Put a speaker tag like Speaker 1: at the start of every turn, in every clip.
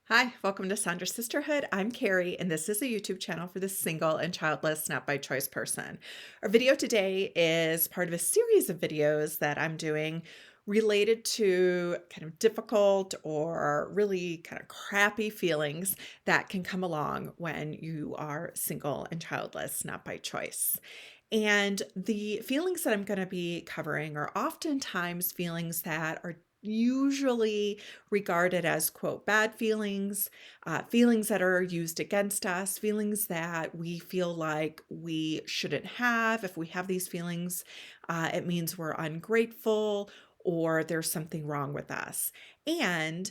Speaker 1: Hi, welcome to Sandra's Sisterhood. I'm Carrie, and this is a YouTube channel for the single and childless, not by choice person. Our video today is part of a series of videos that I'm doing related to kind of difficult or really kind of crappy feelings that can come along when you are single and childless, not by choice. And the feelings that I'm going to be covering are oftentimes feelings that are usually regarded as, quote, bad feelings, feelings that are used against us, feelings that we feel like we shouldn't have. If we have these feelings, it means we're ungrateful or there's something wrong with us. And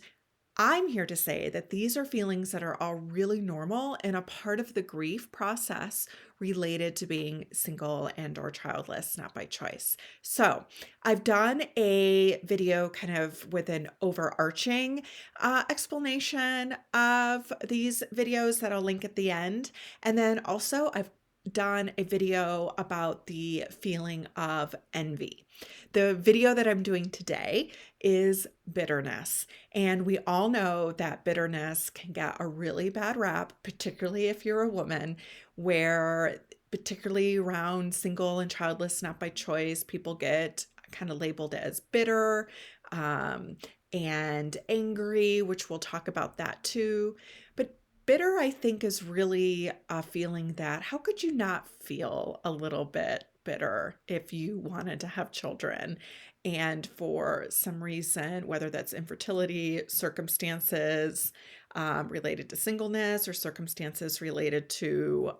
Speaker 1: I'm here to say that these are feelings that are all really normal and a part of the grief process related to being single and or childless, not by choice. So I've done a video kind of with an overarching explanation of these videos that I'll link at the end. And then also I've done a video about the feeling of envy. The video that I'm doing today is bitterness. And we all know that bitterness can get a really bad rap, particularly if you're a woman, where particularly around single and childless, not by choice, people get kind of labeled as bitter um, and angry, which we'll talk about that too. But bitter, I think, is really a feeling that how could you not feel a little bit bitter if you wanted to have children? And for some reason, whether that's infertility, circumstances related to singleness, or circumstances related to,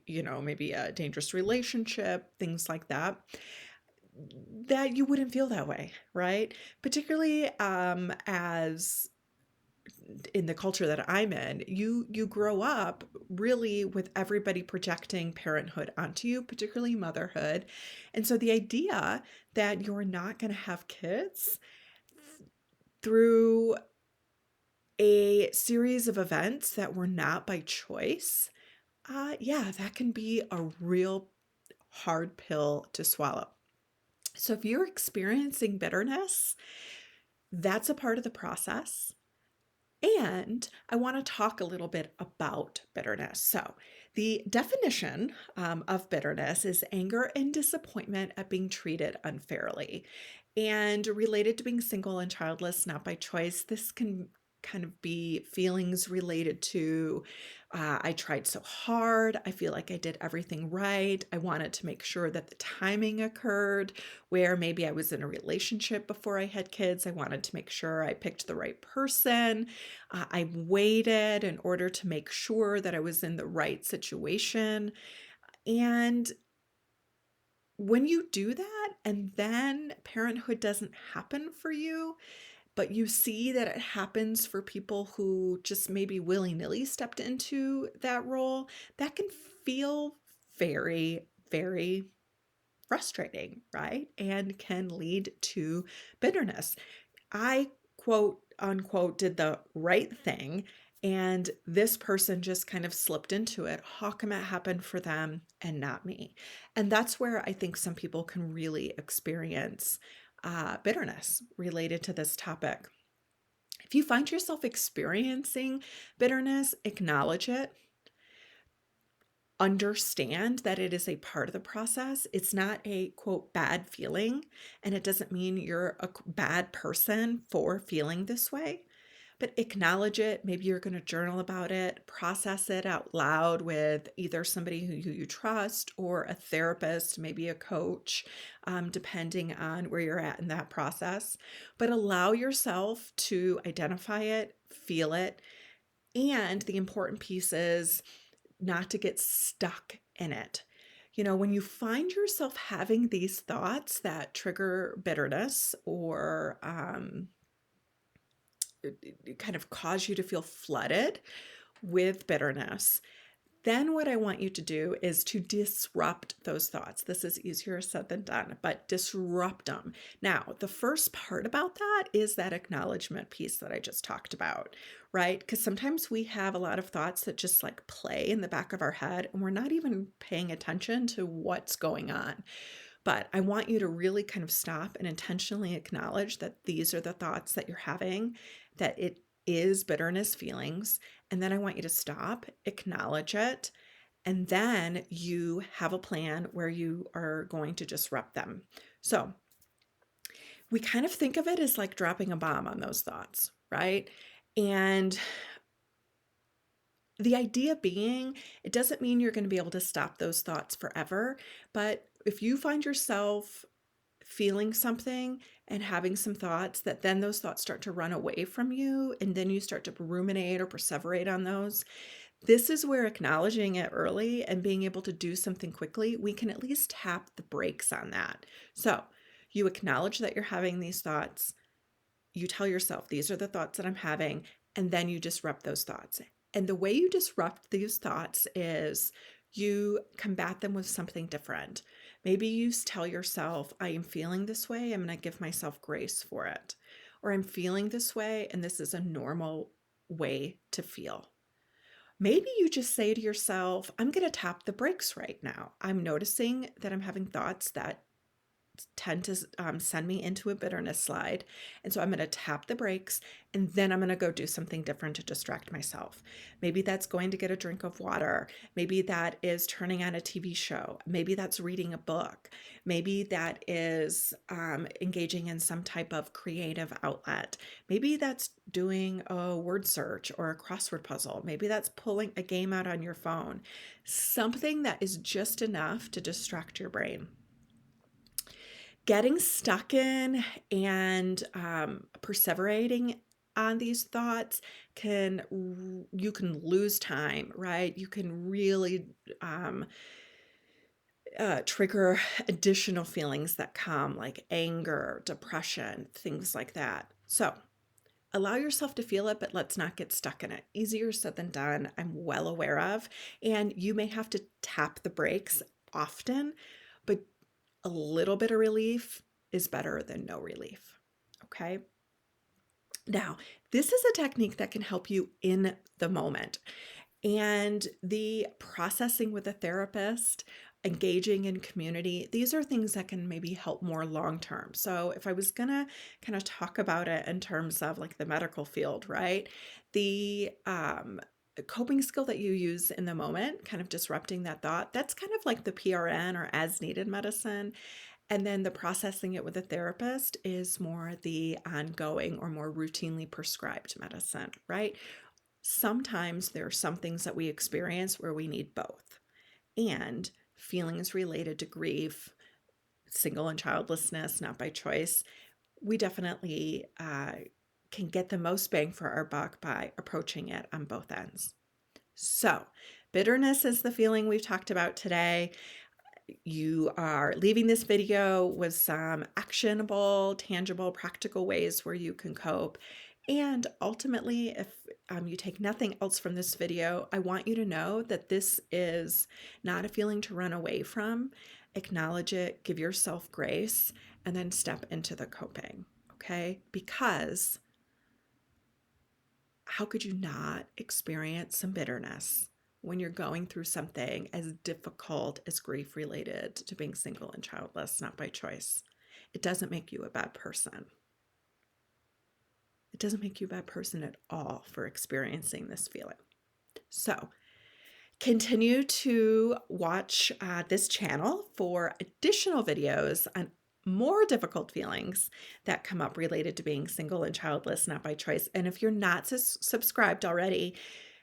Speaker 1: maybe a dangerous relationship, things like that, that you wouldn't feel that way, right? Particularly as in the culture that I'm in, you grow up really with everybody projecting parenthood onto you, particularly motherhood. And so the idea that you're not going to have kids through a series of events that were not by choice, yeah, that can be a real hard pill to swallow. So if you're experiencing bitterness, that's a part of the process. And I want to talk a little bit about bitterness. So, the definition of bitterness is anger and disappointment at being treated unfairly. And related to being single and childless, not by choice, this can kind of be feelings related to I tried so hard. I feel like I did everything right. I wanted to make sure that the timing occurred where maybe I was in a relationship before I had kids. I wanted to make sure I picked the right person. I waited in order to make sure that I was in the right situation. And when you do that and then parenthood doesn't happen for you, but you see that it happens for people who just maybe willy-nilly stepped into that role, that can feel very, very frustrating, right? And can lead to bitterness. I, quote unquote, did the right thing, and this person just kind of slipped into it. How come it happened for them and not me? And that's where I think some people can really experience bitterness related to this topic. If you find yourself experiencing bitterness, acknowledge it. Understand that it is a part of the process. It's not a, quote, bad feeling, and it doesn't mean you're a bad person for feeling this way, but acknowledge it. Maybe you're going to journal about it, process it out loud with either somebody who you trust or a therapist, maybe a coach, depending on where you're at in that process. But allow yourself to identify it, feel it, and the important piece is not to get stuck in it. You know, when you find yourself having these thoughts that trigger bitterness or kind of cause you to feel flooded with bitterness, then what I want you to do is to disrupt those thoughts. This is easier said than done, but disrupt them. Now, the first part about that is that acknowledgement piece that I just talked about, right? Because sometimes we have a lot of thoughts that just like play in the back of our head and we're not even paying attention to what's going on. But I want you to really kind of stop and intentionally acknowledge that these are the thoughts that you're having, that it is bitterness feelings, and then I want you to stop, acknowledge it, and then you have a plan where you are going to disrupt them. So we kind of think of it as like dropping a bomb on those thoughts, right? And the idea being, it doesn't mean you're going to be able to stop those thoughts forever, but if you find yourself feeling something and having some thoughts that then those thoughts start to run away from you and then you start to ruminate or perseverate on those, this is where acknowledging it early and being able to do something quickly, we can at least tap the brakes on that. So you acknowledge that you're having these thoughts. You tell yourself, these are the thoughts that I'm having, and then you disrupt those thoughts. And the way you disrupt these thoughts is you combat them with something different. Maybe you tell yourself, I am feeling this way. I'm going to give myself grace for it. Or I'm feeling this way, and this is a normal way to feel. Maybe you just say to yourself, I'm going to tap the brakes right now. I'm noticing that I'm having thoughts that tend to send me into a bitterness slide. And so I'm going to tap the brakes and then I'm going to go do something different to distract myself. Maybe that's going to get a drink of water. Maybe that is turning on a TV show. Maybe that's reading a book. Maybe that is engaging in some type of creative outlet. Maybe that's doing a word search or a crossword puzzle. Maybe that's pulling a game out on your phone. Something that is just enough to distract your brain. Getting stuck in and perseverating on these thoughts you can lose time, right? You can really trigger additional feelings that come, like anger, depression, things like that. So allow yourself to feel it, but let's not get stuck in it. Easier said than done, I'm well aware of. And you may have to tap the brakes often, but a little bit of relief is better than no relief. Okay. Now, this is a technique that can help you in the moment. And the processing with a therapist, engaging in community, these are things that can maybe help more long term. So, if I was going to kind of talk about it in terms of like the medical field, right? The coping skill that you use in the moment, kind of disrupting that thought, that's kind of like the PRN or as needed medicine. And then the processing it with a therapist is more the ongoing or more routinely prescribed medicine, right? Sometimes there are some things that we experience where we need both. And feelings related to grief, single and childlessness, not by choice, we definitely can get the most bang for our buck by approaching it on both ends. So, bitterness is the feeling we've talked about today. You are leaving this video with some actionable, tangible, practical ways where you can cope. And ultimately, if you take nothing else from this video, I want you to know that this is not a feeling to run away from. Acknowledge it, give yourself grace, and then step into the coping, okay? Because how could you not experience some bitterness when you're going through something as difficult as grief related to being single and childless, not by choice? It doesn't make you a bad person. It doesn't make you a bad person at all for experiencing this feeling. So continue to watch this channel for additional videos on more difficult feelings that come up related to being single and childless, not by choice. And if you're not subscribed already,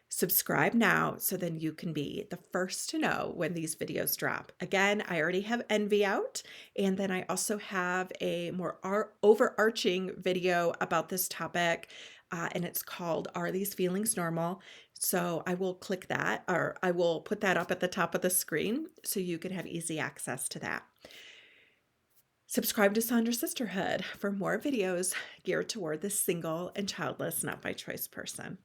Speaker 1: subscribe now so then you can be the first to know when these videos drop. Again, I already have Envy out, and then I also have a more overarching video about this topic, and it's called Are These Feelings Normal? So I will click that, or I will put that up at the top of the screen so you can have easy access to that. Subscribe to Sandra Sisterhood for more videos geared toward the single and childless, not by choice person.